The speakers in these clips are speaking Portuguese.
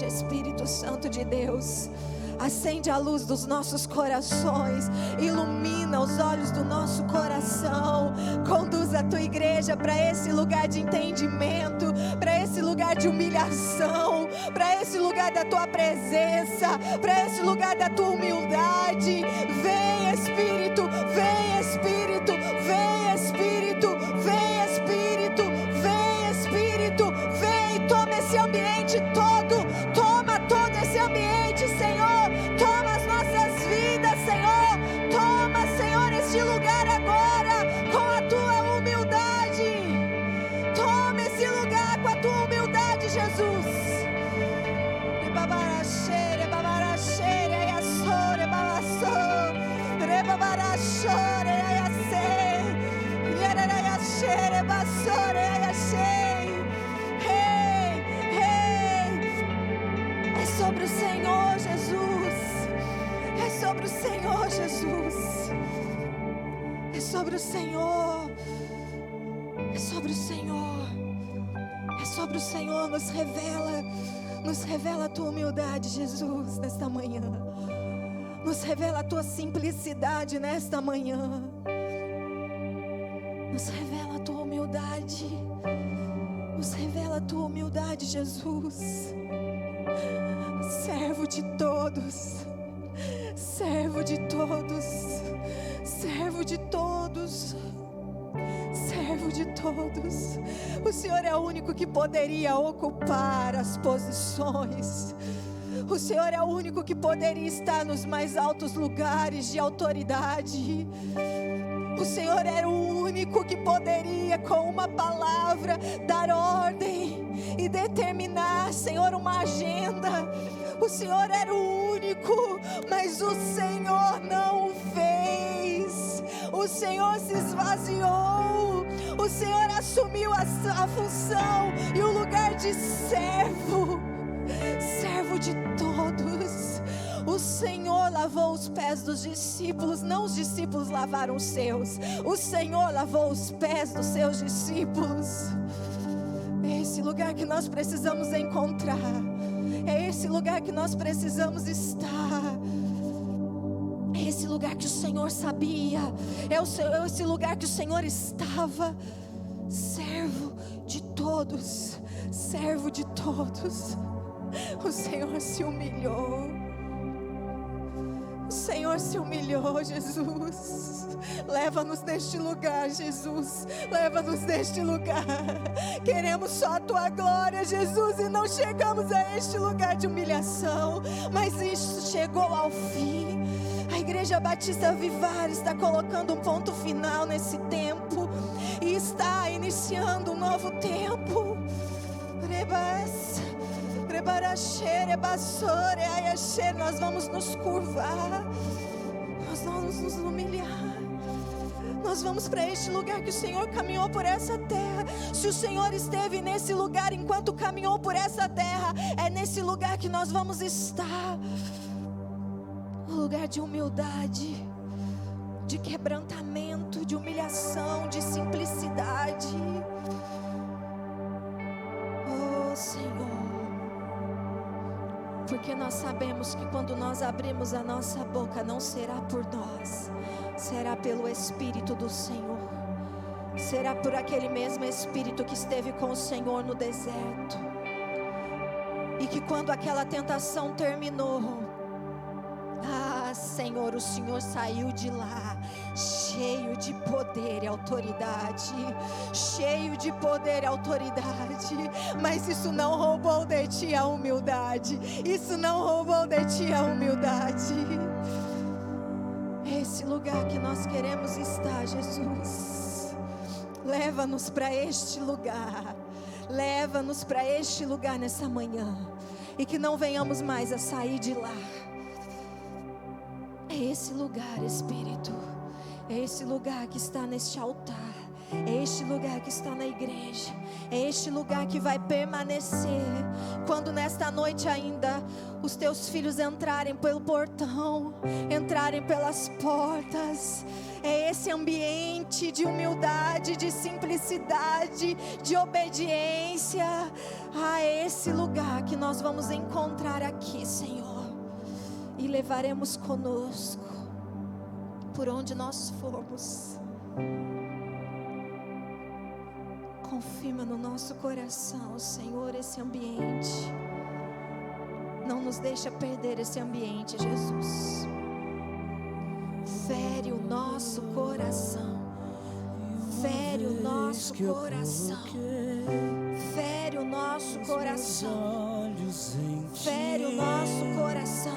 hoje, Espírito Santo de Deus. Acende a luz dos nossos corações, ilumina os olhos do nosso coração, conduz a tua igreja para esse lugar de entendimento, para esse lugar de humilhação, para esse lugar da tua presença, para esse lugar da tua humildade. Vem Espírito, vem Espírito, vem Espírito, vem Espírito, vem Espírito, vem, toma esse ambiente todo, toma todo esse ambiente, Senhor. Toma as nossas vidas, Senhor. Toma, Senhor, este lugar agora com a tua humildade. Toma esse lugar com a tua humildade, Jesus. É sobre o Senhor, Jesus. É sobre o Senhor, Jesus. É sobre o Senhor. É sobre o Senhor. É sobre o Senhor. Nos revela a tua humildade, Jesus, nesta manhã. Nos revela a tua simplicidade nesta manhã. Nos revela a tua humildade. Nos revela a tua humildade, Jesus. Servo de todos. Servo de todos, servo de todos, servo de todos. O Senhor é o único que poderia ocupar as posições. O Senhor é o único que poderia estar nos mais altos lugares de autoridade. O Senhor era o único que poderia, com uma palavra, dar ordem e determinar, Senhor, uma agenda. O Senhor era o único, mas o Senhor não o fez. O Senhor se esvaziou. O Senhor assumiu a função e o lugar de servo. Servo de todos. O Senhor lavou os pés dos discípulos. Não os discípulos lavaram os seus. O Senhor lavou os pés dos seus discípulos. É esse lugar que nós precisamos encontrar. É esse lugar que nós precisamos estar. É esse lugar que o Senhor sabia. É esse lugar que o Senhor estava. Servo de todos. Servo de todos. O Senhor se humilhou. O Senhor se humilhou, Jesus. Leva-nos neste lugar, Jesus. Leva-nos neste lugar. Queremos só a tua glória, Jesus. E não chegamos a este lugar de humilhação. Mas isso chegou ao fim. A Igreja Batista Vivar está colocando um ponto final nesse tempo. E está iniciando um novo tempo. Nós vamos nos curvar. Nós vamos nos humilhar. Nós vamos para este lugar que o Senhor caminhou por essa terra. Se o Senhor esteve nesse lugar enquanto caminhou por essa terra, é nesse lugar que nós vamos estar. Um lugar de humildade, de quebrantamento, de humilhação, de simplicidade. Oh Senhor, porque nós sabemos que quando nós abrimos a nossa boca, não será por nós, será pelo Espírito do Senhor. Será por aquele mesmo Espírito que esteve com o Senhor no deserto. E que quando aquela tentação terminou, Senhor, o Senhor saiu de lá cheio de poder e autoridade. Cheio de poder e autoridade. Mas isso não roubou de ti a humildade. Isso não roubou de ti a humildade. É esse lugar que nós queremos estar, Jesus. Leva-nos para este lugar. Leva-nos para este lugar nessa manhã. E que não venhamos mais a sair de lá. É esse lugar, Espírito. É esse lugar que está neste altar. É este lugar que está na igreja. É este lugar que vai permanecer. Quando nesta noite ainda os teus filhos entrarem pelo portão, entrarem pelas portas. É esse ambiente de humildade, de simplicidade, de obediência. É esse lugar que nós vamos encontrar aqui, Senhor. E levaremos conosco por onde nós formos. Confirma no nosso coração, Senhor, esse ambiente. Não nos deixa perder esse ambiente, Jesus. Fere o nosso coração. Fere o nosso coração. Fere o nosso coração. Fere o nosso coração.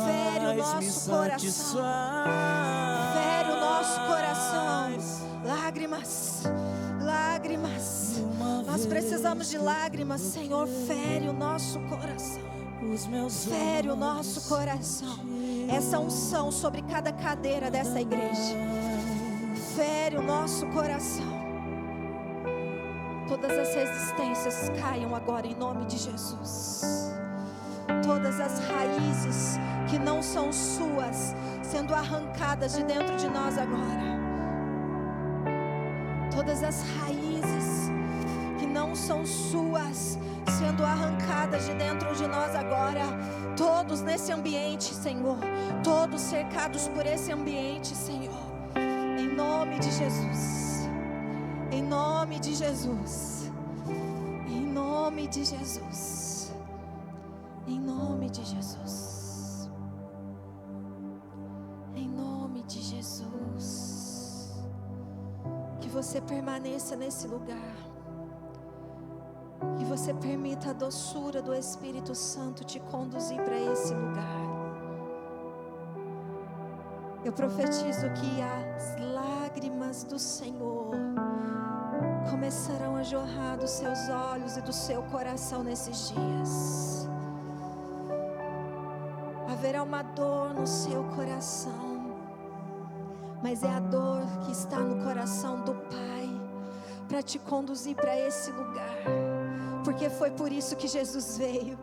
Fere o nosso coração. Fere o nosso coração. Lágrimas. Lágrimas. Nós precisamos de lágrimas, Senhor. Fere o nosso coração. Fere o nosso coração. Essa unção sobre cada cadeira dessa igreja. Fere o nosso coração. Todas as resistências caiam agora em nome de Jesus. Todas as raízes que não são suas sendo arrancadas de dentro de nós agora. Todas as raízes que não são suas sendo arrancadas de dentro de nós agora. Todos nesse ambiente, Senhor. Todos cercados por esse ambiente, Senhor. Em nome de Jesus. Em nome de Jesus. Em nome de Jesus. Em nome de Jesus. Em nome de Jesus. Que você permaneça nesse lugar. Que você permita a doçura do Espírito Santo te conduzir para esse lugar. Eu profetizo que as lágrimas do Senhor começarão a jorrar dos seus olhos e do seu coração nesses dias. Haverá uma dor no seu coração, mas é a dor que está no coração do Pai para te conduzir para esse lugar. Porque foi por isso que Jesus veio.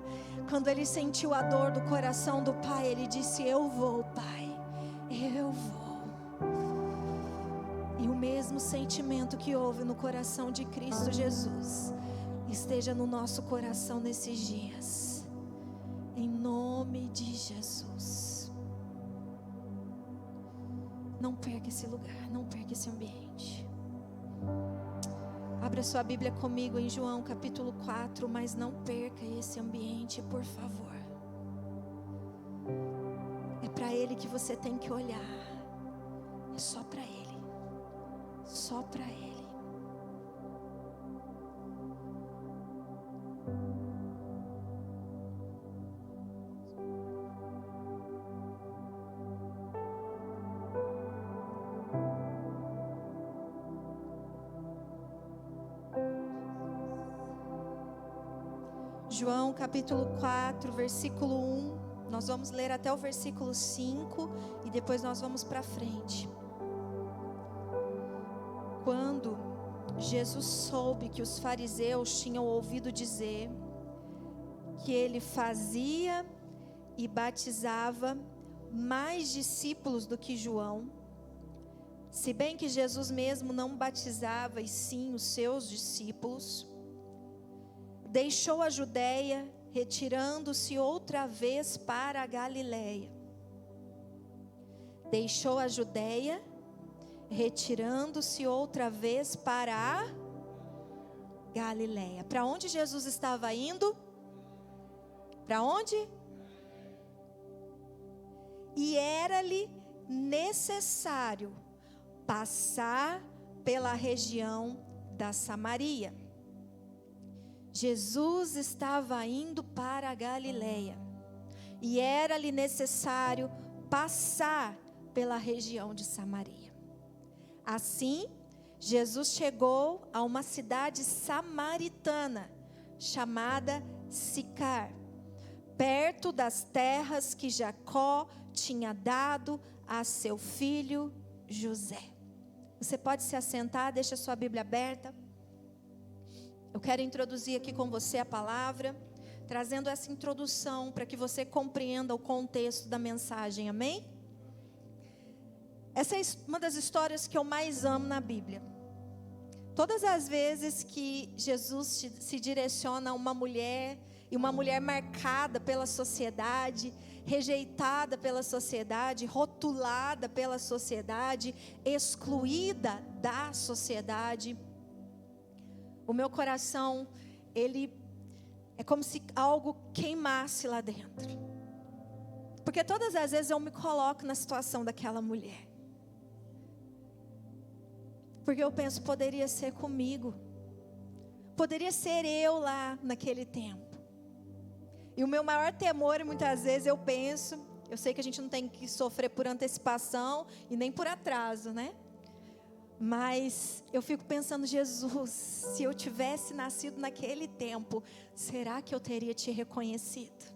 Quando ele sentiu a dor do coração do Pai, ele disse: eu vou, Pai, eu vou. E o mesmo sentimento que houve no coração de Cristo Jesus esteja no nosso coração nesses dias, em nome de Jesus. Não perca esse lugar, não perca esse ambiente. Abra sua Bíblia comigo em João capítulo 4, mas não perca esse ambiente, por favor. É para Ele que você tem que olhar. É só para Ele. Só para Ele. João capítulo 4, versículo 1, nós vamos ler até o versículo 5 e depois nós vamos para frente. Quando Jesus soube que os fariseus tinham ouvido dizer que ele fazia e batizava mais discípulos do que João, se bem que Jesus mesmo não batizava e sim os seus discípulos, deixou a Judeia, retirando-se outra vez para a Galileia. Deixou a Judeia, retirando-se outra vez para a Galileia. Para onde Jesus estava indo? Para onde? E era-lhe necessário passar pela região da Samaria. Jesus estava indo para a Galileia e era-lhe necessário passar pela região de Samaria. Assim, Jesus chegou a uma cidade samaritana chamada Sicar, perto das terras que Jacó tinha dado a seu filho José. Você pode se assentar, deixa a sua Bíblia aberta. Eu quero introduzir aqui com você a palavra, trazendo essa introdução para que você compreenda o contexto da mensagem, amém? Essa é uma das histórias que eu mais amo na Bíblia. Todas as vezes que Jesus se direciona a uma mulher, e uma mulher marcada pela sociedade, rejeitada pela sociedade, rotulada pela sociedade, excluída da sociedade, o meu coração, ele é como se algo queimasse lá dentro. Porque todas as vezes eu me coloco na situação daquela mulher. Porque eu penso, poderia ser comigo. Poderia ser eu lá naquele tempo. E o meu maior temor, muitas vezes eu penso, eu sei que a gente não tem que sofrer por antecipação e nem por atraso, né? Mas eu fico pensando, Jesus, se eu tivesse nascido naquele tempo, será que eu teria te reconhecido?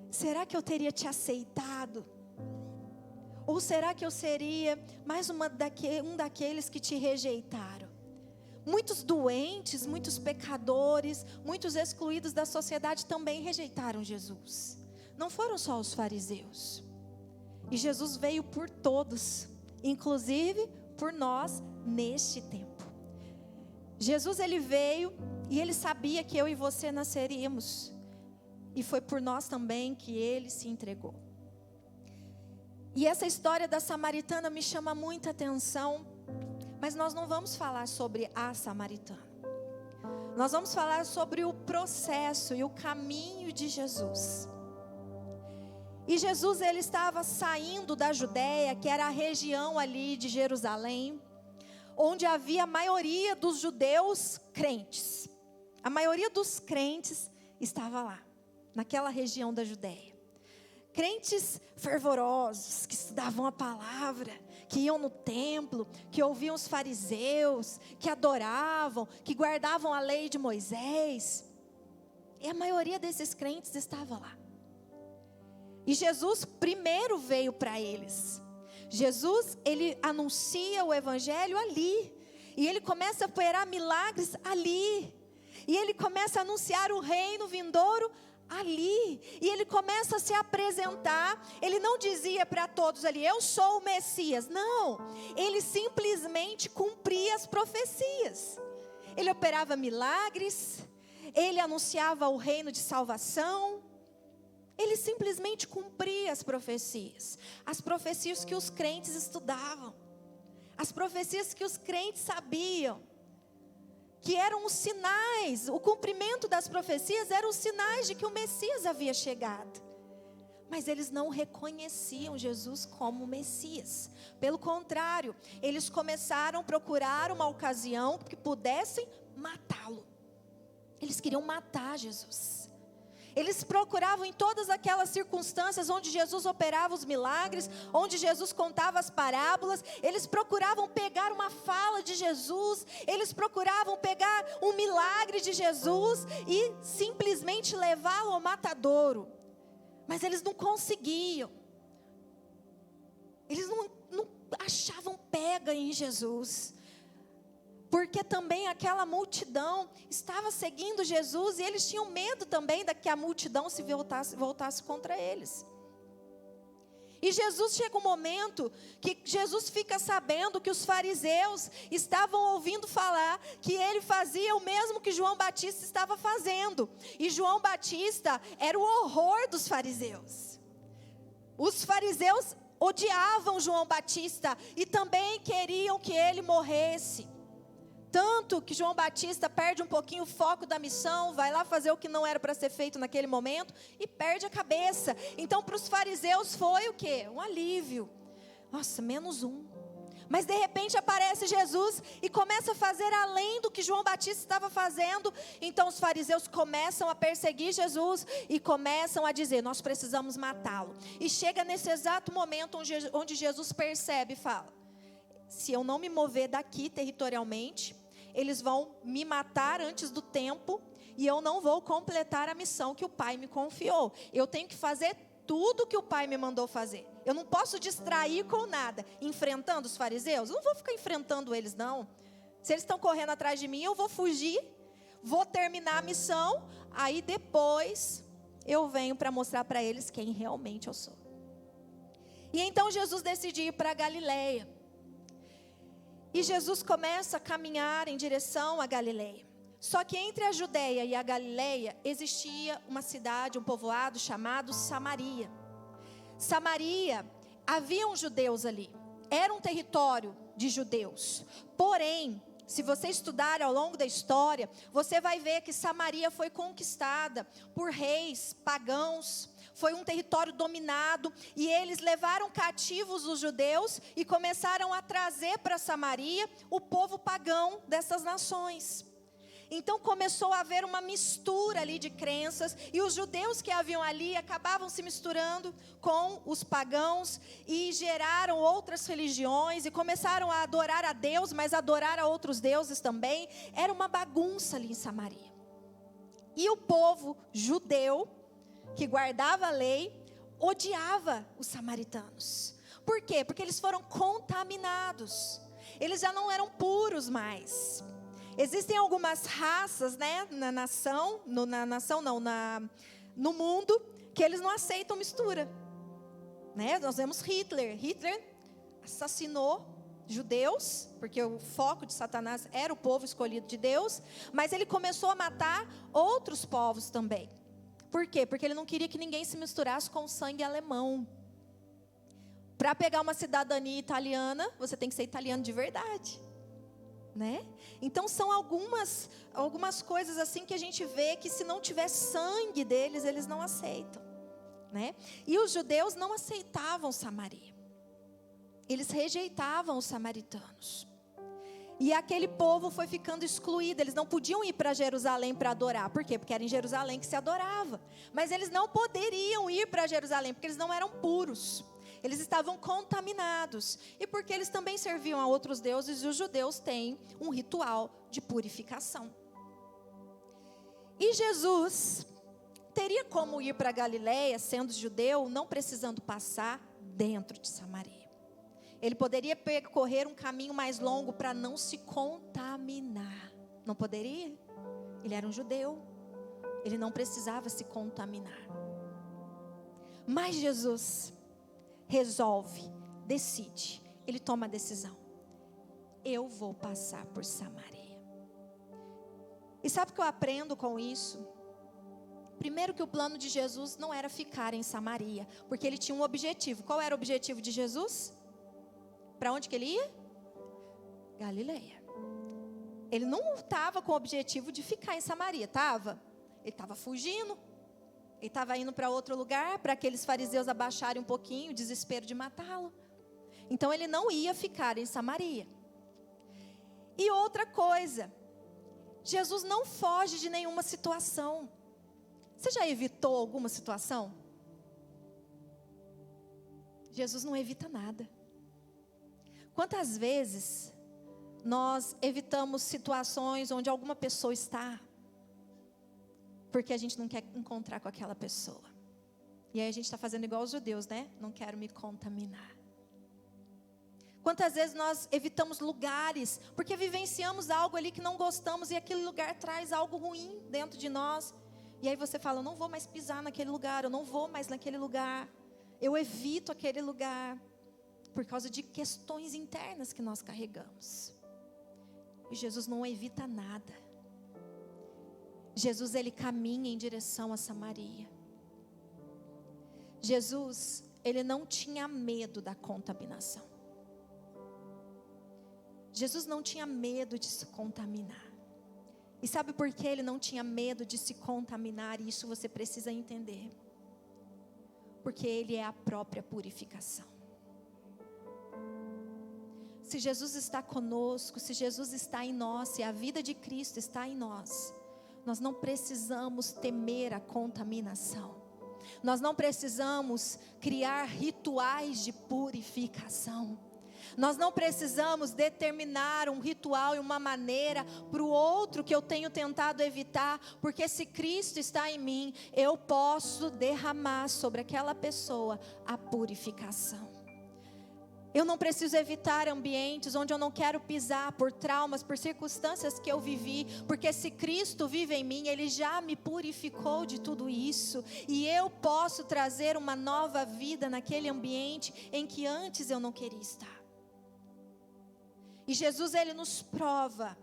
Será que eu teria te aceitado? Ou será que eu seria mais um daqueles que te rejeitaram? Muitos doentes, muitos pecadores, muitos excluídos da sociedade também rejeitaram Jesus. Não foram só os fariseus. E Jesus veio por todos, inclusive por nós neste tempo. Jesus, ele veio e ele sabia que eu e você nasceríamos. E foi por nós também que ele se entregou. E essa história da samaritana me chama muita atenção, mas nós não vamos falar sobre a samaritana. Nós vamos falar sobre o processo e o caminho de Jesus. E Jesus, ele estava saindo da Judéia, que era a região ali de Jerusalém, onde havia a maioria dos judeus crentes. A maioria dos crentes estava lá, naquela região da Judéia. Crentes fervorosos, que estudavam a palavra, que iam no templo, que ouviam os fariseus, que adoravam, que guardavam a lei de Moisés. E a maioria desses crentes estava lá. E Jesus primeiro veio para eles. Jesus, ele anuncia o evangelho ali. E ele começa a operar milagres ali. E ele começa a anunciar o reino vindouro ali. E ele começa a se apresentar. Ele não dizia para todos ali, eu sou o Messias. Não, ele simplesmente cumpria as profecias. Ele operava milagres. Ele anunciava o reino de salvação. Ele simplesmente cumpria as profecias que os crentes estudavam, as profecias que os crentes sabiam, que eram os sinais, o cumprimento das profecias eram os sinais de que o Messias havia chegado. Mas eles não reconheciam Jesus como Messias. Pelo contrário, eles começaram a procurar uma ocasião que pudessem matá-lo. Eles queriam matar Jesus. Eles procuravam em todas aquelas circunstâncias onde Jesus operava os milagres, onde Jesus contava as parábolas, eles procuravam pegar uma fala de Jesus, eles procuravam pegar um milagre de Jesus e simplesmente levá-lo ao matadouro. Mas eles não conseguiam. Eles não achavam pega em Jesus. Porque também aquela multidão estava seguindo Jesus e eles tinham medo também de que a multidão se voltasse contra eles. E Jesus chega um momento que Jesus fica sabendo que os fariseus estavam ouvindo falar que ele fazia o mesmo que João Batista estava fazendo. E João Batista era o horror dos fariseus. Os fariseus odiavam João Batista e também queriam que ele morresse. Tanto que João Batista perde um pouquinho o foco da missão, vai lá fazer o que não era para ser feito naquele momento e perde a cabeça. Então para os fariseus foi o quê? Um alívio. Nossa, menos um. Mas de repente aparece Jesus e começa a fazer além do que João Batista estava fazendo. Então os fariseus começam a perseguir Jesus e começam a dizer, nós precisamos matá-lo. E chega nesse exato momento onde Jesus percebe e fala, se eu não me mover daqui territorialmente, eles vão me matar antes do tempo e eu não vou completar a missão que o Pai me confiou. Eu tenho que fazer tudo que o Pai me mandou fazer. Eu não posso distrair com nada, enfrentando os fariseus. Eu não vou ficar enfrentando eles, não. Se eles estão correndo atrás de mim, eu vou fugir, vou terminar a missão, aí depois eu venho para mostrar para eles quem realmente eu sou. E então Jesus decidiu ir para a Galileia. E Jesus começa a caminhar em direção à Galileia. Só que entre a Judeia e a Galileia existia uma cidade, um povoado chamado Samaria. Samaria, haviam judeus ali. Era um território de judeus. Porém, se você estudar ao longo da história, você vai ver que Samaria foi conquistada por reis pagãos. Foi um território dominado e eles levaram cativos os judeus e começaram a trazer para Samaria o povo pagão dessas nações. Então começou a haver uma mistura ali de crenças e os judeus que haviam ali acabavam se misturando com os pagãos e geraram outras religiões e começaram a adorar a Deus, mas adorar a outros deuses também. Era uma bagunça ali em Samaria. E o povo judeu, que guardava a lei, odiava os samaritanos. Por quê? Porque eles foram contaminados. Eles já não eram puros mais. Existem algumas raças, né, no mundo, que eles não aceitam mistura. Né? Nós vemos Hitler. Hitler assassinou judeus, porque o foco de Satanás era o povo escolhido de Deus, mas ele começou a matar outros povos também. Por quê? Porque ele não queria que ninguém se misturasse com o sangue alemão. Para pegar uma cidadania italiana, você tem que ser italiano de verdade. Né? Então são algumas coisas assim que a gente vê que se não tiver sangue deles, eles não aceitam. Né? E os judeus não aceitavam Samaria. Eles rejeitavam os samaritanos. E aquele povo foi ficando excluído. Eles não podiam ir para Jerusalém para adorar. Por quê? Porque era em Jerusalém que se adorava. Mas eles não poderiam ir para Jerusalém, porque eles não eram puros. Eles estavam contaminados. E porque eles também serviam a outros deuses, e os judeus têm um ritual de purificação. E Jesus teria como ir para Galileia, sendo judeu, não precisando passar dentro de Samaria. Ele poderia percorrer um caminho mais longo para não se contaminar. Não poderia? Ele era um judeu. Ele não precisava se contaminar. Mas Jesus resolve, decide. Ele toma a decisão. Eu vou passar por Samaria. E sabe o que eu aprendo com isso? Primeiro que o plano de Jesus não era ficar em Samaria, porque ele tinha um objetivo. Qual era o objetivo de Jesus? Para onde que ele ia? Galileia. Ele não estava com o objetivo de ficar em Samaria, estava? Ele estava fugindo. Ele estava indo para outro lugar, para aqueles fariseus abaixarem um pouquinho o desespero de matá-lo. Então ele não ia ficar em Samaria. E outra coisa, Jesus não foge de nenhuma situação. Você já evitou alguma situação? Jesus não evita nada. Quantas vezes nós evitamos situações onde alguma pessoa está, porque a gente não quer encontrar com aquela pessoa. E aí a gente está fazendo igual os judeus, né? Não quero me contaminar. Quantas vezes nós evitamos lugares, porque vivenciamos algo ali que não gostamos, e aquele lugar traz algo ruim dentro de nós. E aí você fala, eu não vou mais pisar naquele lugar, eu não vou mais naquele lugar. Eu evito aquele lugar. Por causa de questões internas que nós carregamos. E Jesus não evita nada. Jesus, ele caminha em direção a Samaria. Jesus, ele não tinha medo da contaminação. Jesus não tinha medo de se contaminar. E sabe por que ele não tinha medo de se contaminar? E isso você precisa entender. Porque ele é a própria purificação. Se Jesus está conosco, se Jesus está em nós, se a vida de Cristo está em nós, nós não precisamos temer a contaminação. Nós não precisamos criar rituais de purificação. Nós não precisamos determinar um ritual e uma maneira para o outro que eu tenho tentado evitar, porque se Cristo está em mim, eu posso derramar sobre aquela pessoa a purificação. Eu não preciso evitar ambientes onde eu não quero pisar por traumas, por circunstâncias que eu vivi, porque se Cristo vive em mim, Ele já me purificou de tudo isso, e eu posso trazer uma nova vida naquele ambiente em que antes eu não queria estar. E Jesus, Ele nos prova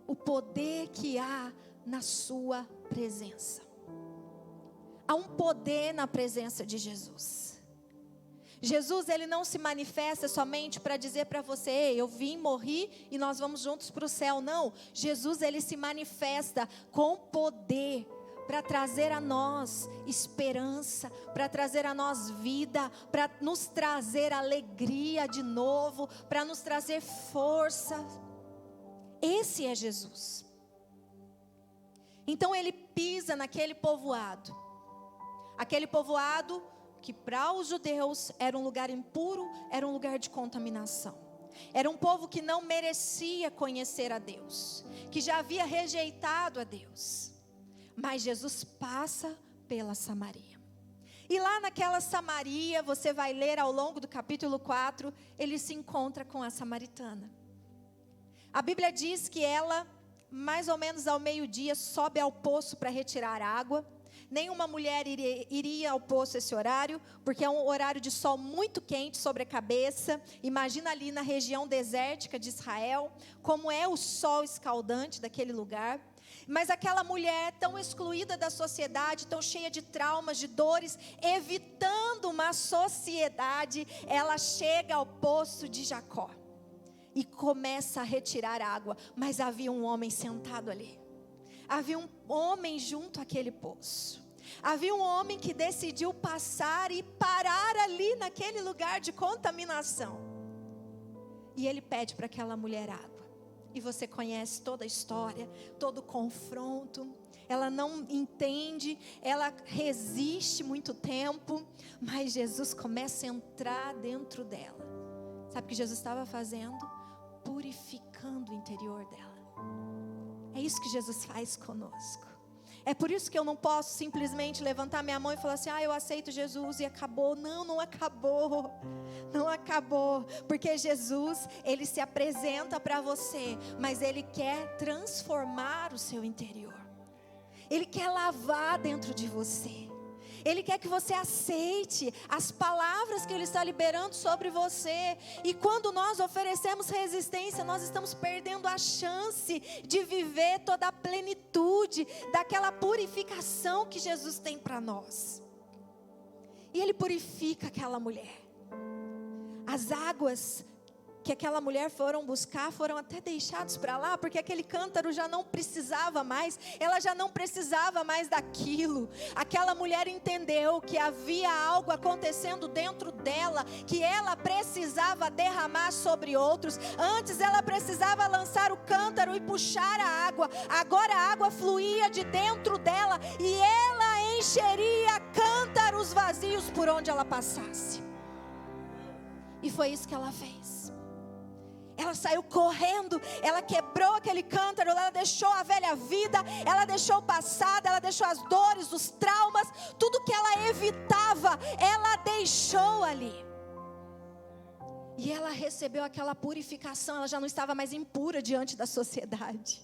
o poder que há na sua presença. Há um poder na presença de Jesus. Jesus, Ele não se manifesta somente para dizer para você: ei, eu vim, morri e nós vamos juntos para o céu. Não, Jesus, Ele se manifesta com poder para trazer a nós esperança, para trazer a nós vida, para nos trazer alegria de novo, para nos trazer força. Esse é Jesus. Então Ele pisa naquele povoado, que para os judeus era um lugar impuro, era um lugar de contaminação. Era um povo que não merecia conhecer a Deus, que já havia rejeitado a Deus. Mas Jesus passa pela Samaria. E lá naquela Samaria, você vai ler ao longo do capítulo 4, ele se encontra com a samaritana. A Bíblia diz que ela, mais ou menos ao meio-dia, sobe ao poço para retirar água. Nenhuma mulher iria ao poço esse horário, porque é um horário de sol muito quente sobre a cabeça. Imagina ali na região desértica de Israel, como é o sol escaldante daquele lugar. Mas aquela mulher tão excluída da sociedade, tão cheia de traumas, de dores, evitando uma sociedade, ela chega ao poço de Jacó e começa a retirar água. Mas havia um homem sentado ali. Havia um homem junto àquele poço. Havia um homem que decidiu passar e parar ali naquele lugar de contaminação. E ele pede para aquela mulher água. E você conhece toda a história, todo o confronto. Ela não entende, ela resiste muito tempo. Mas Jesus começa a entrar dentro dela. Sabe o que Jesus estava fazendo? Purificando o interior dela. É isso que Jesus faz conosco. É por isso que eu não posso simplesmente levantar minha mão e falar assim: eu aceito Jesus e acabou. Não acabou. Não acabou. Porque Jesus, Ele se apresenta para você, mas Ele quer transformar o seu interior. Ele quer lavar dentro de você. Ele quer que você aceite as palavras que Ele está liberando sobre você. E quando nós oferecemos resistência, nós estamos perdendo a chance de viver toda a plenitude daquela purificação que Jesus tem para nós. E Ele purifica aquela mulher. As águas que aquela mulher foram buscar, foram até deixados para lá, porque aquele cântaro já não precisava mais, ela já não precisava mais daquilo. Aquela mulher entendeu que havia algo acontecendo dentro dela, que ela precisava derramar sobre outros. Antes ela precisava lançar o cântaro e puxar a água, agora a água fluía de dentro dela, e ela encheria cântaros vazios por onde ela passasse. E foi isso que ela fez. Ela saiu correndo, ela quebrou aquele cântaro, ela deixou a velha vida, ela deixou o passado, ela deixou as dores, os traumas, tudo que ela evitava, ela deixou ali. E ela recebeu aquela purificação, ela já não estava mais impura diante da sociedade.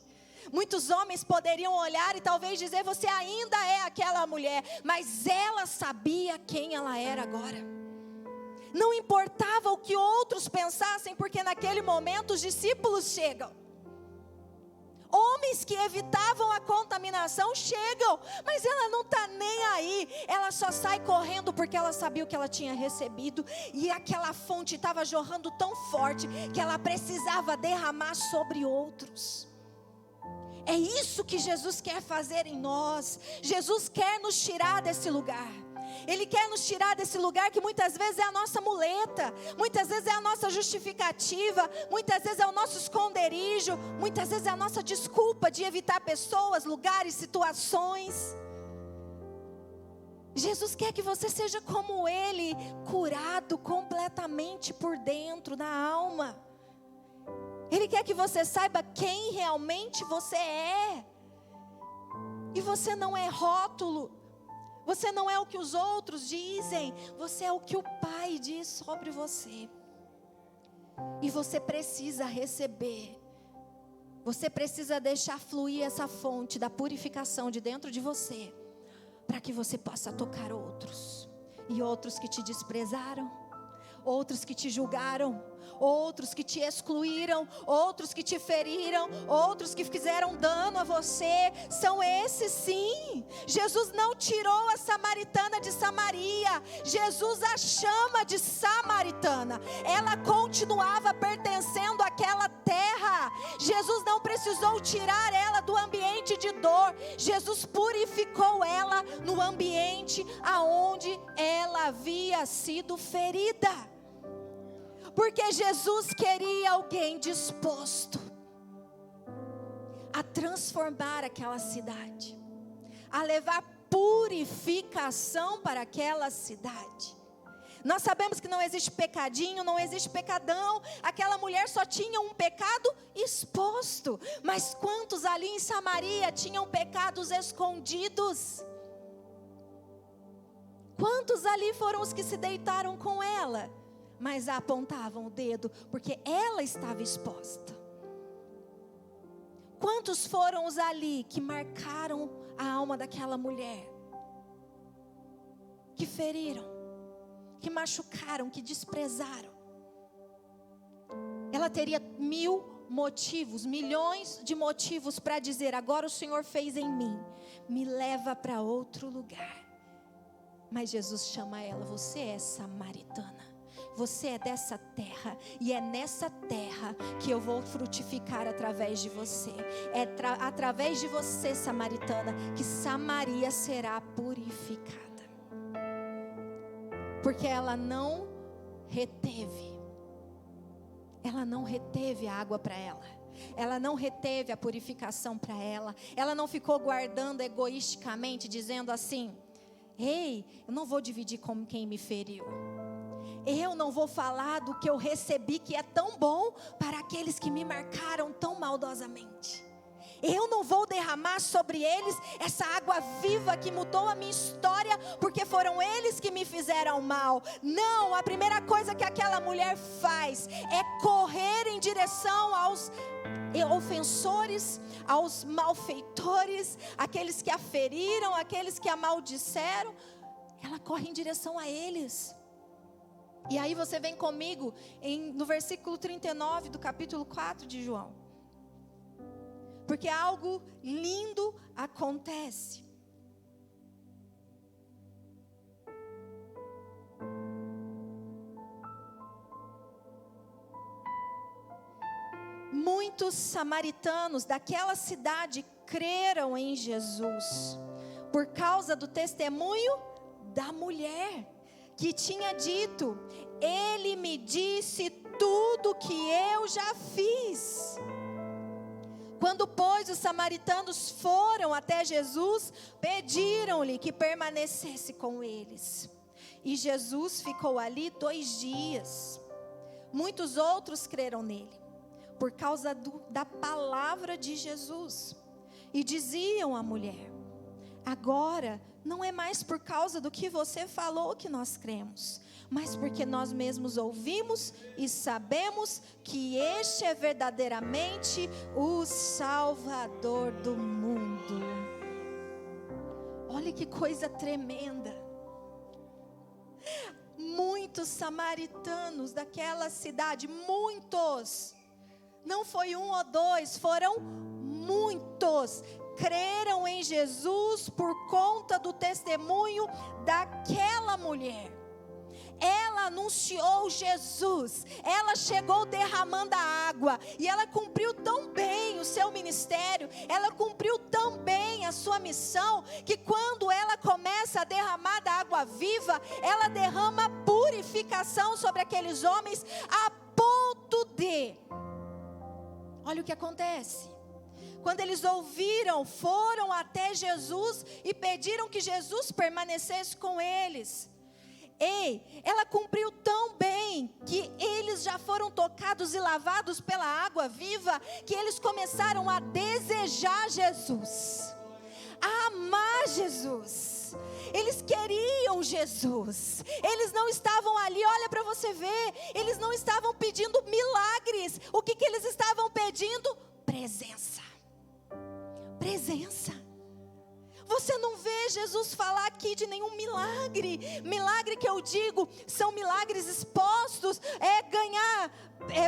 Muitos homens poderiam olhar e talvez dizer: você ainda é aquela mulher, mas ela sabia quem ela era agora. Não importava o que outros pensassem, porque naquele momento os discípulos chegam. Homens que evitavam a contaminação chegam, mas ela não está nem aí. Ela só sai correndo porque ela sabia o que ela tinha recebido. E aquela fonte estava jorrando tão forte que ela precisava derramar sobre outros. É isso que Jesus quer fazer em nós. Jesus quer nos tirar desse lugar. Ele quer nos tirar desse lugar que muitas vezes é a nossa muleta, muitas vezes é a nossa justificativa, muitas vezes é o nosso esconderijo, muitas vezes é a nossa desculpa de evitar pessoas, lugares, situações. Jesus quer que você seja como Ele, curado completamente por dentro, da alma. Ele quer que você saiba quem realmente você é. E você não é rótulo. Você não é o que os outros dizem. Você é o que o Pai diz sobre você. E você precisa receber. Você precisa deixar fluir essa fonte da purificação de dentro de você, para que você possa tocar outros. E outros que te desprezaram, outros que te julgaram, outros que te excluíram, outros que te feriram, outros que fizeram dano a você, são esses sim. Jesus não tirou a samaritana de Samaria, Jesus a chama de samaritana. Ela continuava pertencendo àquela terra. Jesus não precisou tirar ela do ambiente de dor, Jesus purificou ela no ambiente aonde ela havia sido ferida. Porque Jesus queria alguém disposto a transformar aquela cidade, a levar purificação para aquela cidade. Nós sabemos que não existe pecadinho, não existe pecadão. Aquela mulher só tinha um pecado exposto. Mas quantos ali em Samaria tinham pecados escondidos? Quantos ali foram os que se deitaram com ela, mas apontavam o dedo, porque ela estava exposta? Quantos foram os ali que marcaram a alma daquela mulher? Que feriram, que machucaram, que desprezaram. Ela teria 1000 motivos, milhões de motivos para dizer: agora o Senhor fez em mim, me leva para outro lugar. Mas Jesus chama ela: você é samaritana. Você é dessa terra, e é nessa terra que eu vou frutificar através de você. É através de você, samaritana, que Samaria será purificada. Porque ela não reteve a água para ela. Ela não reteve a purificação para ela. Ela não ficou guardando egoisticamente, dizendo assim: ei, eu não vou dividir com quem me feriu. Eu não vou falar do que eu recebi, que é tão bom, para aqueles que me marcaram tão maldosamente. Eu não vou derramar sobre eles essa água viva que mudou a minha história, porque foram eles que me fizeram mal. Não, a primeira coisa que aquela mulher faz é correr em direção aos ofensores, aos malfeitores, aqueles que a feriram, aqueles que a maldisseram. Ela corre em direção a eles. E aí você vem comigo no versículo 39 do capítulo 4 de João. Porque algo lindo acontece. Muitos samaritanos daquela cidade creram em Jesus, por causa do testemunho da mulher, que tinha dito: ele me disse tudo que eu já fiz. Quando, pois, os samaritanos foram até Jesus, pediram-lhe que permanecesse com eles. E Jesus ficou ali 2 dias. Muitos outros creram nele, por causa da palavra de Jesus. E diziam à mulher: agora não é mais por causa do que você falou que nós cremos, mas porque nós mesmos ouvimos e sabemos que este é verdadeiramente o Salvador do mundo. Olha que coisa tremenda. Muitos samaritanos daquela cidade, muitos, não foi 1 ou 2, foram muitos, creram em Jesus por conta do testemunho daquela mulher. Ela anunciou Jesus, ela chegou derramando a água, e ela cumpriu tão bem o seu ministério, ela cumpriu tão bem a sua missão, que quando ela começa a derramar da água viva, ela derrama purificação sobre aqueles homens, a ponto de, olha o que acontece. quando eles ouviram, foram até Jesus e pediram que Jesus permanecesse com eles. Ei, ela cumpriu tão bem que eles já foram tocados e lavados pela água viva, que eles começaram a desejar Jesus, a amar Jesus. Eles queriam Jesus. Eles não estavam ali, olha para você ver, eles não estavam pedindo milagres. O que eles estavam pedindo? Presença. Presença. Você não vê Jesus falar aqui de nenhum milagre. Milagre que eu digo, são milagres expostos, ganhar,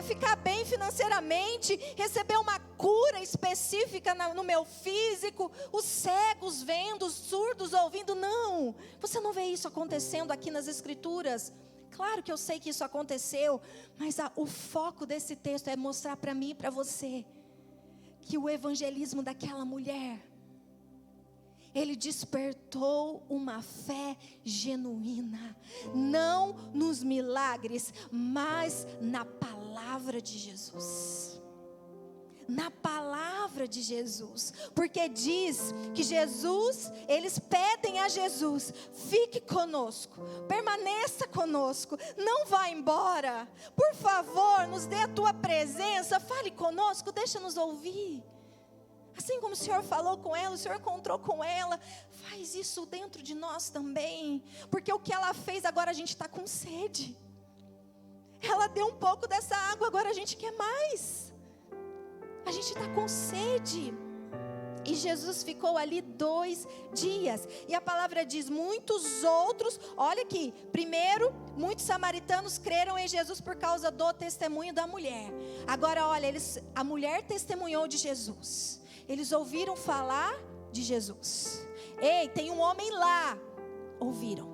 ficar bem financeiramente, receber uma cura específica no meu físico, os cegos vendo, os surdos ouvindo. Não, você não vê isso acontecendo aqui nas Escrituras. Claro que eu sei que isso aconteceu, mas o foco desse texto é mostrar para mim e para você que o evangelismo daquela mulher, ele despertou uma fé genuína, não nos milagres, mas na palavra de Jesus. Na palavra de Jesus, porque diz que Jesus, eles pedem a Jesus: fique conosco, permaneça conosco, não vá embora, por favor, nos dê a tua presença, fale conosco, deixa-nos ouvir. Assim como o Senhor falou com ela, o Senhor encontrou com ela, faz isso dentro de nós também, porque o que ela fez, agora a gente está com sede. Ela deu um pouco dessa água, agora a gente quer mais. A gente está com sede. E Jesus ficou ali 2 dias. E a palavra diz, muitos outros, olha aqui, primeiro, muitos samaritanos creram em Jesus por causa do testemunho da mulher. Agora olha, a mulher testemunhou de Jesus. Eles ouviram falar de Jesus. Ei, tem um homem lá. Ouviram.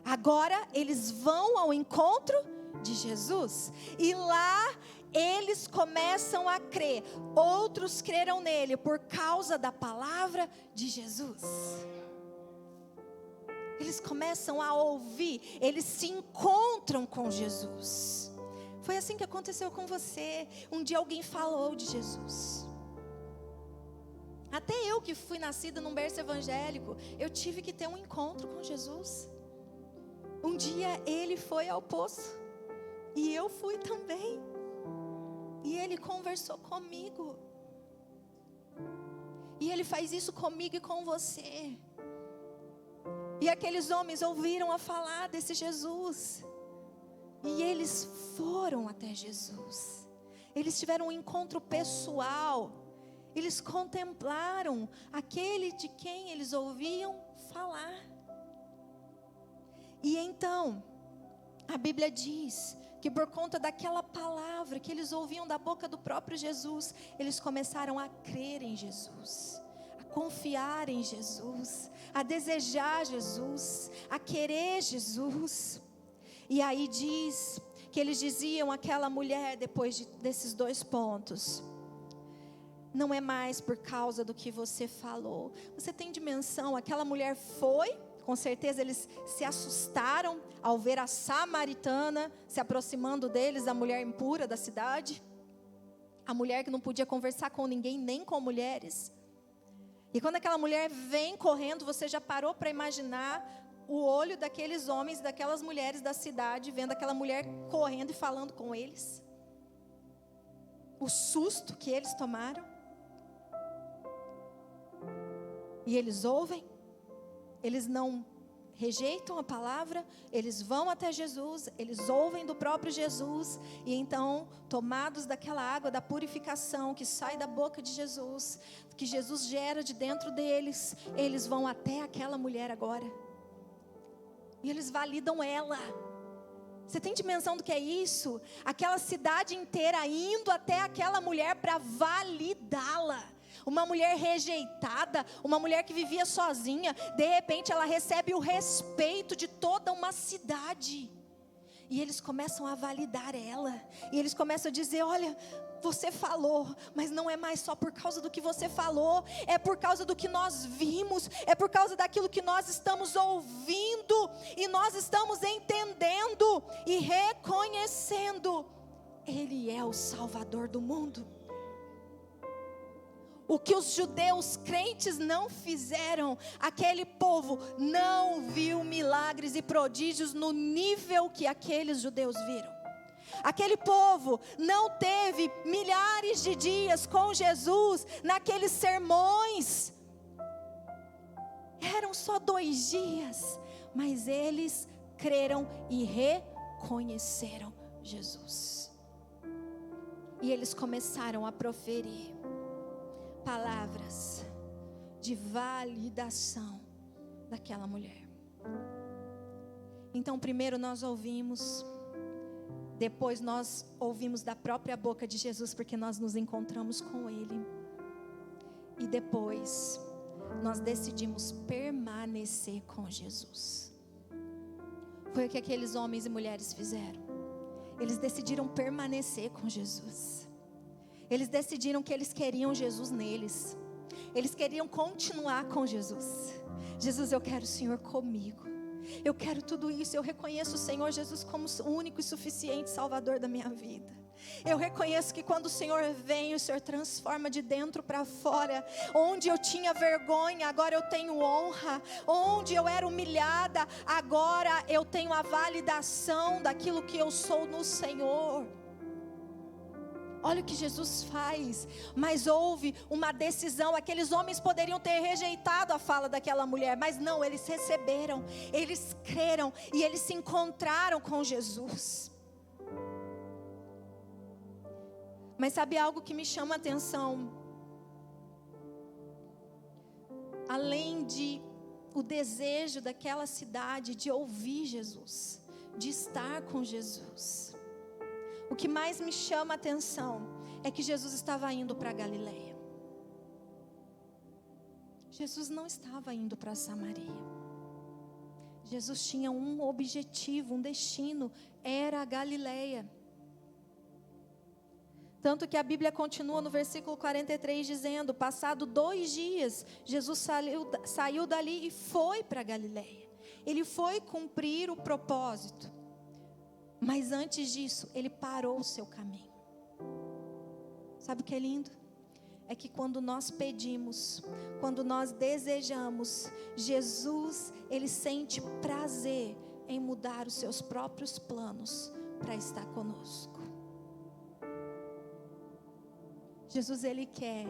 Agora eles vão ao encontro de Jesus. E lá eles começam a crer. Outros creram nele por causa da palavra de Jesus. Eles começam a ouvir. Eles se encontram com Jesus. Foi assim que aconteceu com você. Um dia alguém falou de Jesus. Até eu que fui nascida num berço evangélico, eu tive que ter um encontro com Jesus. Um dia ele foi ao poço e eu fui também. E ele conversou comigo. E ele faz isso comigo e com você. E aqueles homens ouviram a falar desse Jesus. E eles foram até Jesus. Eles tiveram um encontro pessoal. Eles contemplaram aquele de quem eles ouviam falar. E então, a Bíblia diz que por conta daquela palavra que eles ouviam da boca do próprio Jesus, eles começaram a crer em Jesus, a confiar em Jesus, a desejar Jesus, a querer Jesus. E aí diz que eles diziam àquela mulher, depois desses 2 pontos: não é mais por causa do que você falou. Você tem dimensão, aquela mulher foi, com certeza eles se assustaram ao ver a samaritana se aproximando deles, a mulher impura da cidade. A mulher que não podia conversar com ninguém, nem com mulheres. E quando aquela mulher vem correndo, você já parou para imaginar o olho daqueles homens, daquelas mulheres da cidade, vendo aquela mulher correndo e falando com eles? O susto que eles tomaram. E eles ouvem, eles não rejeitam a palavra, eles vão até Jesus, eles ouvem do próprio Jesus, e então, tomados daquela água da purificação que sai da boca de Jesus, que Jesus gera de dentro deles, eles vão até aquela mulher agora, e eles validam ela. Você tem dimensão do que é isso? Aquela cidade inteira indo até aquela mulher para validá-la. Uma mulher rejeitada, uma mulher que vivia sozinha, de repente ela recebe o respeito de toda uma cidade. E eles começam a validar ela. E eles começam a dizer: olha, você falou, mas não é mais só por causa do que você falou, é por causa do que nós vimos, é por causa daquilo que nós estamos ouvindo, e nós estamos entendendo e reconhecendo: Ele é o Salvador do mundo. O que os judeus crentes não fizeram, aquele povo não viu milagres e prodígios no nível que aqueles judeus viram. Aquele povo não teve milhares de dias com Jesus naqueles sermões. Eram só 2 dias, mas eles creram e reconheceram Jesus. E eles começaram a proferir palavras de validação daquela mulher. Então, primeiro nós ouvimos, depois nós ouvimos da própria boca de Jesus, porque nós nos encontramos com Ele. E depois nós decidimos permanecer com Jesus. Foi o que aqueles homens e mulheres fizeram. Eles decidiram permanecer com Jesus. Eles decidiram que eles queriam Jesus neles. Eles queriam continuar com Jesus. Jesus, eu quero o Senhor comigo. Eu quero tudo isso. Eu reconheço o Senhor Jesus como o único e suficiente Salvador da minha vida. Eu reconheço que quando o Senhor vem, o Senhor transforma de dentro para fora. Onde eu tinha vergonha, agora eu tenho honra. Onde eu era humilhada, agora eu tenho a validação daquilo que eu sou no Senhor. Olha o que Jesus faz. Mas houve uma decisão. Aqueles homens poderiam ter rejeitado a fala daquela mulher, mas não, eles receberam, eles creram e eles se encontraram com Jesus. Mas sabe algo que me chama a atenção? Além de o desejo daquela cidade de ouvir Jesus, de estar com Jesus, o que mais me chama a atenção é que Jesus estava indo para Galileia. Jesus não estava indo para Samaria. Jesus tinha um objetivo, um destino, era a Galileia. Tanto que a Bíblia continua no versículo 43 dizendo: passado 2 dias, Jesus saiu dali e foi para Galileia. Ele foi cumprir o propósito. Mas antes disso, ele parou o seu caminho. Sabe o que é lindo? É que quando nós pedimos, quando nós desejamos, Jesus, ele sente prazer em mudar os seus próprios planos para estar conosco. Jesus, ele quer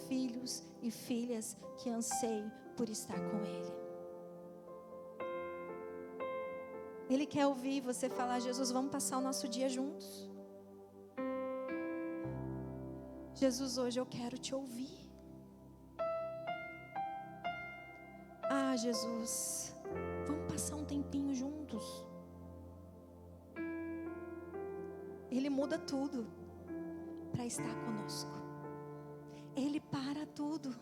filhos e filhas que anseiem por estar com ele. Ele quer ouvir você falar: Jesus, vamos passar o nosso dia juntos. Jesus, hoje eu quero te ouvir. Ah, Jesus, vamos passar um tempinho juntos. Ele muda tudo para estar conosco. Ele para tudo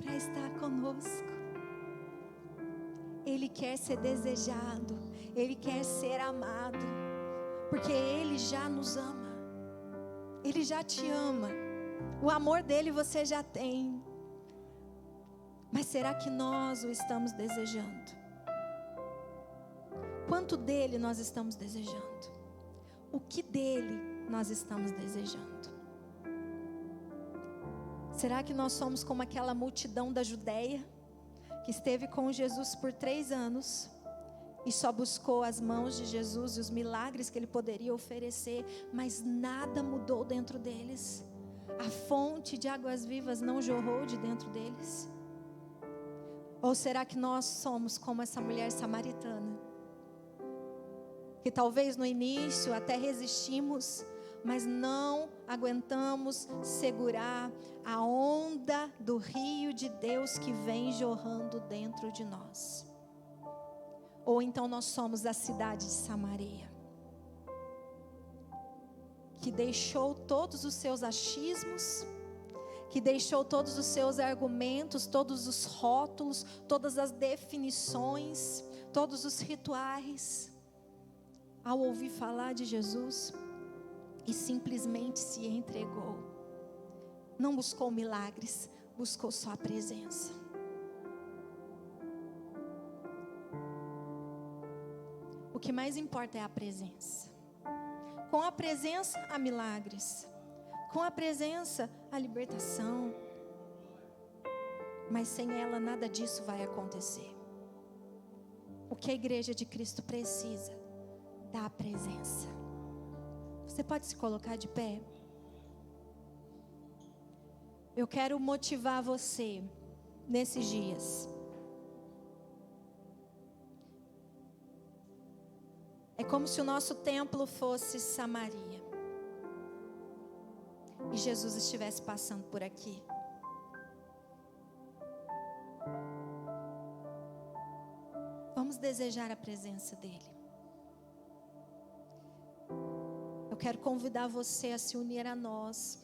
para estar conosco. Ele quer ser desejado, ele quer ser amado, porque ele já nos ama. Ele já te ama. O amor dele você já tem. Mas será que nós o estamos desejando? Quanto dele nós estamos desejando? O que dele nós estamos desejando? Será que nós somos como aquela multidão da Judeia, que esteve com Jesus por 3 anos e só buscou as mãos de Jesus e os milagres que ele poderia oferecer, mas nada mudou dentro deles? A fonte de águas vivas não jorrou de dentro deles? Ou será que nós somos como essa mulher samaritana, que talvez no início até resistimos, mas não aguentamos segurar a onda do rio de Deus que vem jorrando dentro de nós? Ou então nós somos a cidade de Samaria, que deixou todos os seus achismos, que deixou todos os seus argumentos, todos os rótulos, todas as definições, todos os rituais, ao ouvir falar de Jesus, e simplesmente se entregou. Não buscou milagres, buscou só a presença. O que mais importa é a presença. Com a presença há milagres. Com a presença há libertação. Mas sem ela nada disso vai acontecer. O que a igreja de Cristo precisa? Da presença. Você pode se colocar de pé? Eu quero motivar você nesses dias. É como se o nosso templo fosse Samaria. E Jesus estivesse passando por aqui. Vamos desejar a presença dEle. Eu quero convidar você a se unir a nós.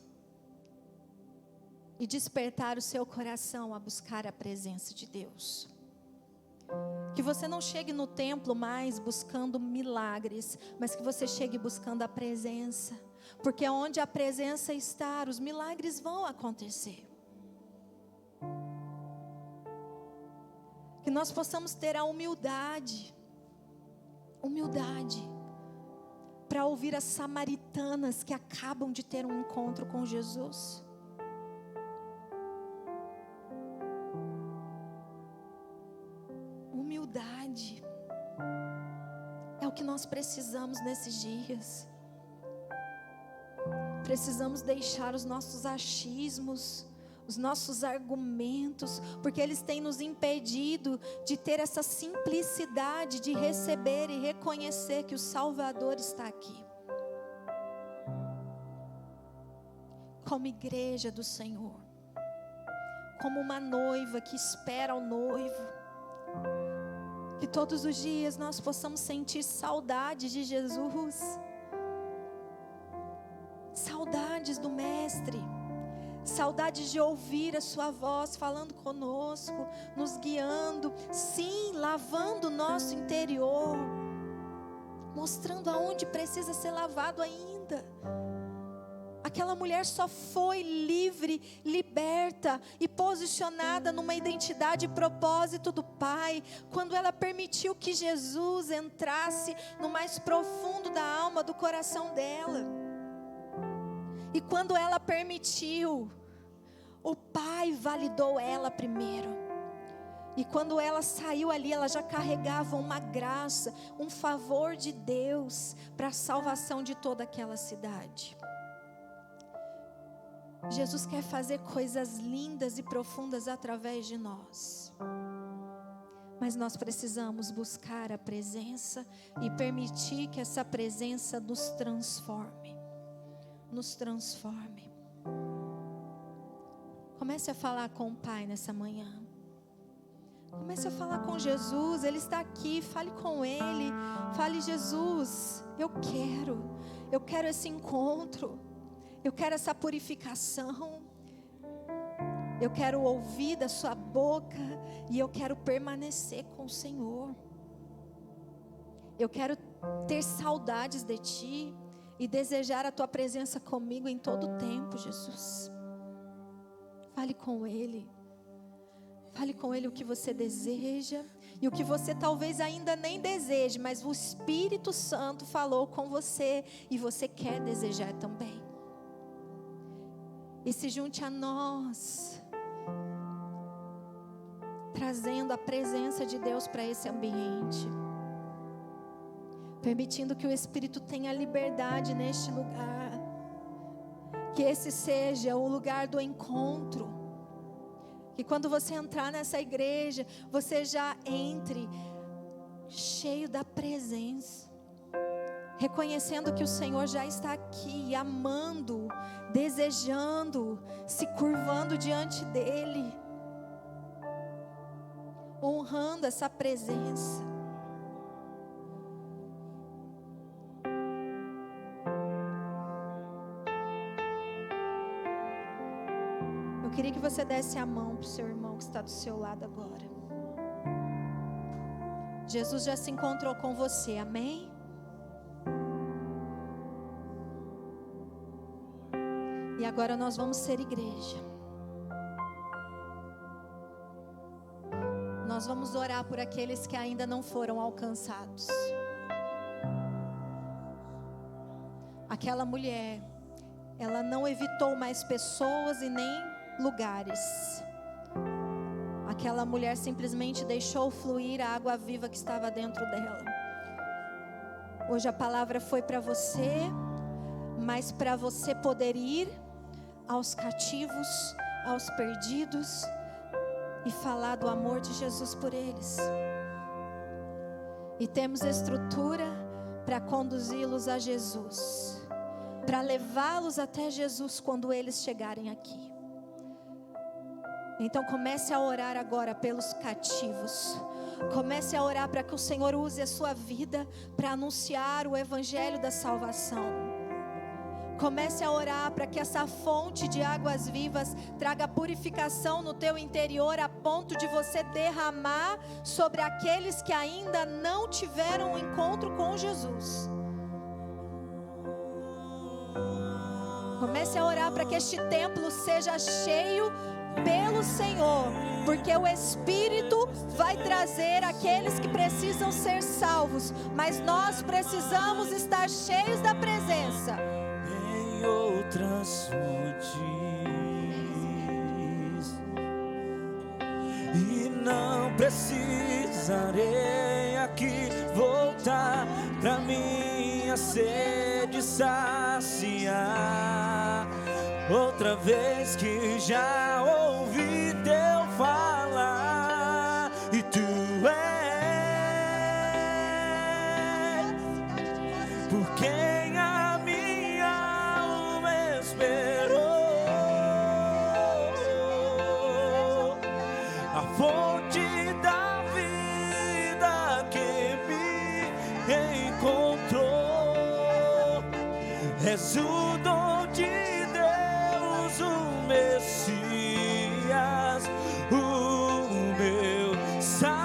E despertar o seu coração a buscar a presença de Deus. Que você não chegue no templo mais buscando milagres, mas que você chegue buscando a presença. Porque onde a presença está, os milagres vão acontecer. Que nós possamos ter a humildade para ouvir as samaritanas que acabam de ter um encontro com Jesus. Humildade é o que nós precisamos nesses dias. Precisamos deixar os nossos achismos, os nossos argumentos, porque eles têm nos impedido de ter essa simplicidade de receber e reconhecer que o Salvador está aqui. Como igreja do Senhor, como uma noiva que espera o noivo, que todos os dias nós possamos sentir saudade de Jesus, saudades do Mestre, saudades de ouvir a sua voz falando conosco, nos guiando, sim, lavando o nosso interior, mostrando aonde precisa ser lavado ainda. Aquela mulher só foi livre, liberta e posicionada numa identidade e propósito do Pai, quando ela permitiu que Jesus entrasse no mais profundo da alma, do coração dela. E quando ela permitiu, o Pai validou ela primeiro. E quando ela saiu ali, ela já carregava uma graça, um favor de Deus para a salvação de toda aquela cidade. Jesus quer fazer coisas lindas e profundas através de nós. Mas nós precisamos buscar a presença e permitir que essa presença nos transforme. Nos transforme. Comece a falar com o Pai nessa manhã. Comece a falar com Jesus, Ele está aqui, fale com Ele. Fale: Jesus, eu quero esse encontro. Eu quero essa purificação. Eu quero ouvir da sua boca. E eu quero permanecer com o Senhor. Eu quero ter saudades de Ti e desejar a Tua presença comigo em todo o tempo, Jesus. Fale com Ele. Fale com Ele o que você deseja e o que você talvez ainda nem deseje, mas o Espírito Santo falou com você e você quer desejar também. E se junte a nós, trazendo a presença de Deus para esse ambiente, permitindo que o Espírito tenha liberdade neste lugar, que esse seja o lugar do encontro, que quando você entrar nessa igreja, você já entre cheio da presença, reconhecendo que o Senhor já está aqui, amando, desejando, se curvando diante dEle, honrando essa presença. Eu queria que você desse a mão para o seu irmão que está do seu lado agora. Jesus já se encontrou com você, amém? E agora nós vamos ser igreja. Nós vamos orar por aqueles que ainda não foram alcançados. Aquela mulher, ela não evitou mais pessoas e nem lugares. aquela mulher simplesmente deixou fluir a água viva que estava dentro dela. Hoje a palavra foi para você, mas para você poder ir aos cativos, aos perdidos e falar do amor de Jesus por eles. E temos estrutura para conduzi-los a Jesus, para levá-los até Jesus quando eles chegarem aqui. Então comece a orar agora pelos cativos. Comece a orar para que o Senhor use a sua vida para anunciar o evangelho da salvação. Comece a orar para que essa fonte de águas vivas traga purificação no teu interior, a ponto de você derramar sobre aqueles que ainda não tiveram um encontro com Jesus. Comece a orar para que este templo seja cheio pelo Senhor, porque o Espírito vai trazer aqueles que precisam ser salvos, mas nós precisamos estar cheios da presença. Em outras fontes, e não precisarei aqui voltar pra minha sede saciar. Outra vez que já ouvi teu falar, e tu és por quem a minha alma esperou, a fonte da vida que me encontrou. És o dom de Deus, o Messias, o meu Salvador.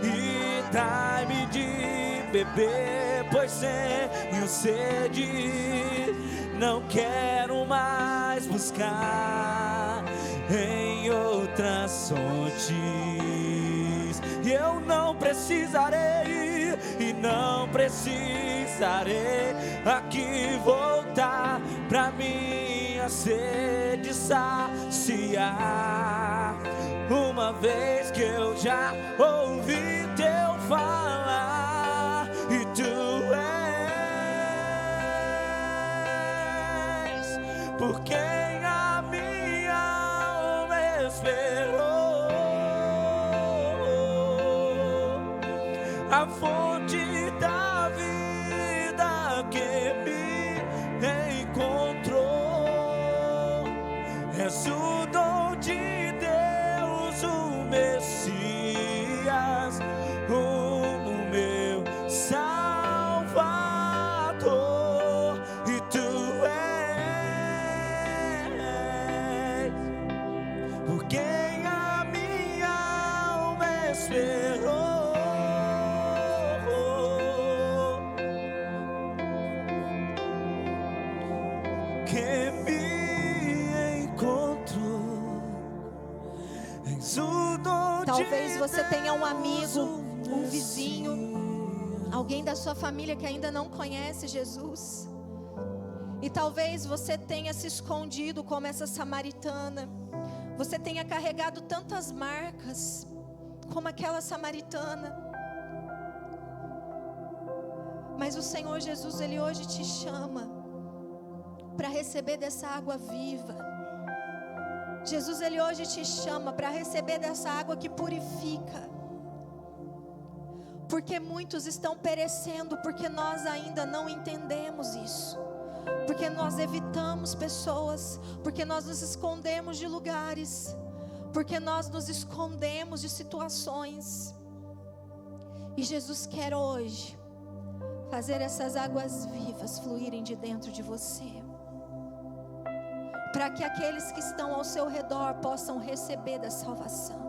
E dai-me de beber, pois tenho sede. Não quero mais buscar em outras fontes. E eu não precisarei, e não precisarei aqui voltar pra minha sede saciar. Uma vez que eu já ouvi teu falar, e tu és por quem a minha alma esperou, a fonte da vida que me encontrou. És o dom de Deus, o Messias, o meu Salvador. E tu és por quem a minha alma esperou, que me encontrou. És o dom. Talvez você tenha um amigo, um vizinho, alguém da sua família que ainda não conhece Jesus. E talvez você tenha se escondido como essa samaritana. Você tenha carregado tantas marcas como aquela samaritana. Mas o Senhor Jesus, Ele hoje te chama para receber dessa água viva. Jesus, Ele hoje te chama para receber dessa água que purifica. Porque muitos estão perecendo, porque nós ainda não entendemos isso. Porque nós evitamos pessoas, porque nós nos escondemos de lugares, porque nós nos escondemos de situações. E Jesus quer hoje fazer essas águas vivas fluírem de dentro de você, para que aqueles que estão ao seu redor possam receber da salvação.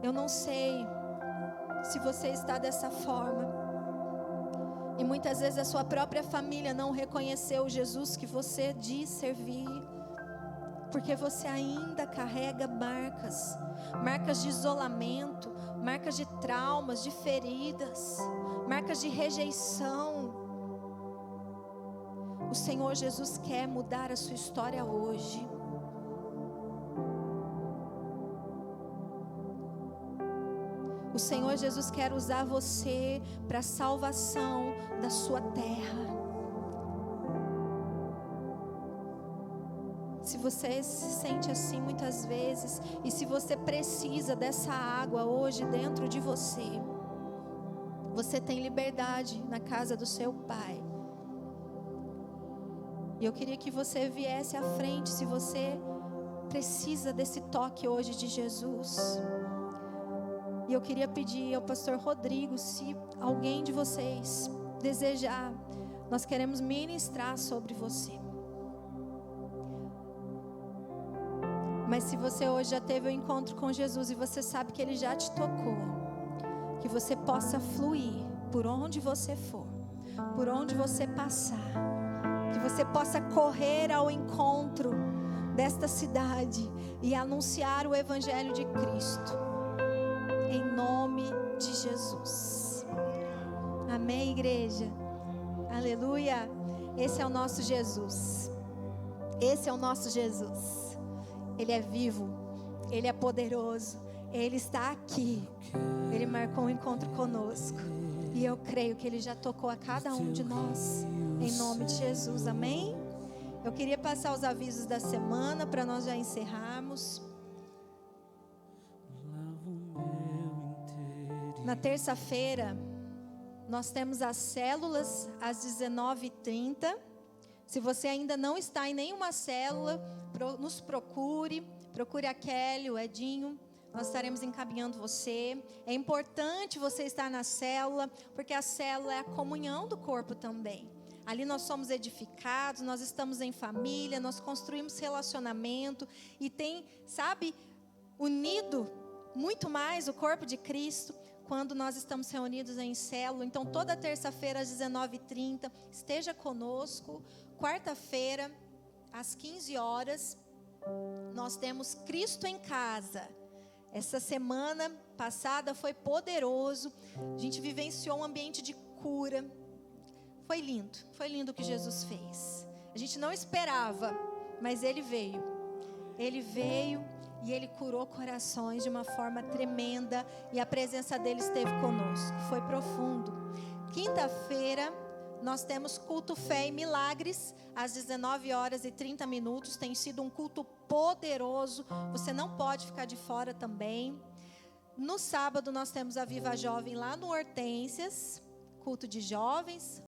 Eu não sei se você está dessa forma, e muitas vezes a sua própria família não reconheceu Jesus que você diz servir, porque você ainda carrega marcas de isolamento, marcas de traumas, de feridas, marcas de rejeição. O Senhor Jesus quer mudar a sua história hoje. O Senhor Jesus quer usar você para a salvação da sua terra. Se você se sente assim muitas vezes, e se você precisa dessa água hoje dentro de você, você tem liberdade na casa do seu Pai. E eu queria que você viesse à frente, se você precisa desse toque hoje de Jesus. E eu queria pedir ao pastor Rodrigo, se alguém de vocês desejar, nós queremos ministrar sobre você. Mas se você hoje já teve um encontro com Jesus e você sabe que Ele já te tocou, que você possa fluir por onde você for, por onde você passar, que você possa correr ao encontro desta cidade e anunciar o Evangelho de Cristo. Em nome de Jesus. Amém, igreja? Aleluia. Esse é o nosso Jesus. Esse é o nosso Jesus. Ele é vivo. Ele é poderoso. Ele está aqui. Ele marcou um encontro conosco. E eu creio que Ele já tocou a cada um de nós. Em nome de Jesus. Amém? Eu queria passar os avisos da semana para nós já encerrarmos. Na terça-feira, nós temos as células às 19h30. Se você ainda não está em nenhuma célula, nos procure a Kelly, o Edinho. Nós estaremos encaminhando você. É importante você estar na célula, porque a célula é a comunhão do corpo também. Ali nós somos edificados, nós estamos em família, nós construímos relacionamento e tem, unido muito mais o corpo de Cristo quando nós estamos reunidos em célula. Então, toda terça-feira às 19h30, esteja conosco. Quarta-feira, às 15 horas, nós temos Cristo em Casa. Essa semana passada foi poderoso. A gente vivenciou um ambiente de cura. Foi lindo o que Jesus fez. A gente não esperava, mas Ele veio. Ele veio e Ele curou corações de uma forma tremenda. E a presença dEle esteve conosco. Foi profundo. Quinta-feira, nós temos culto Fé e Milagres, às 19h30. Tem sido um culto poderoso. Você não pode ficar de fora também. No sábado, nós temos a Viva Jovem lá no Hortências. Culto de jovens.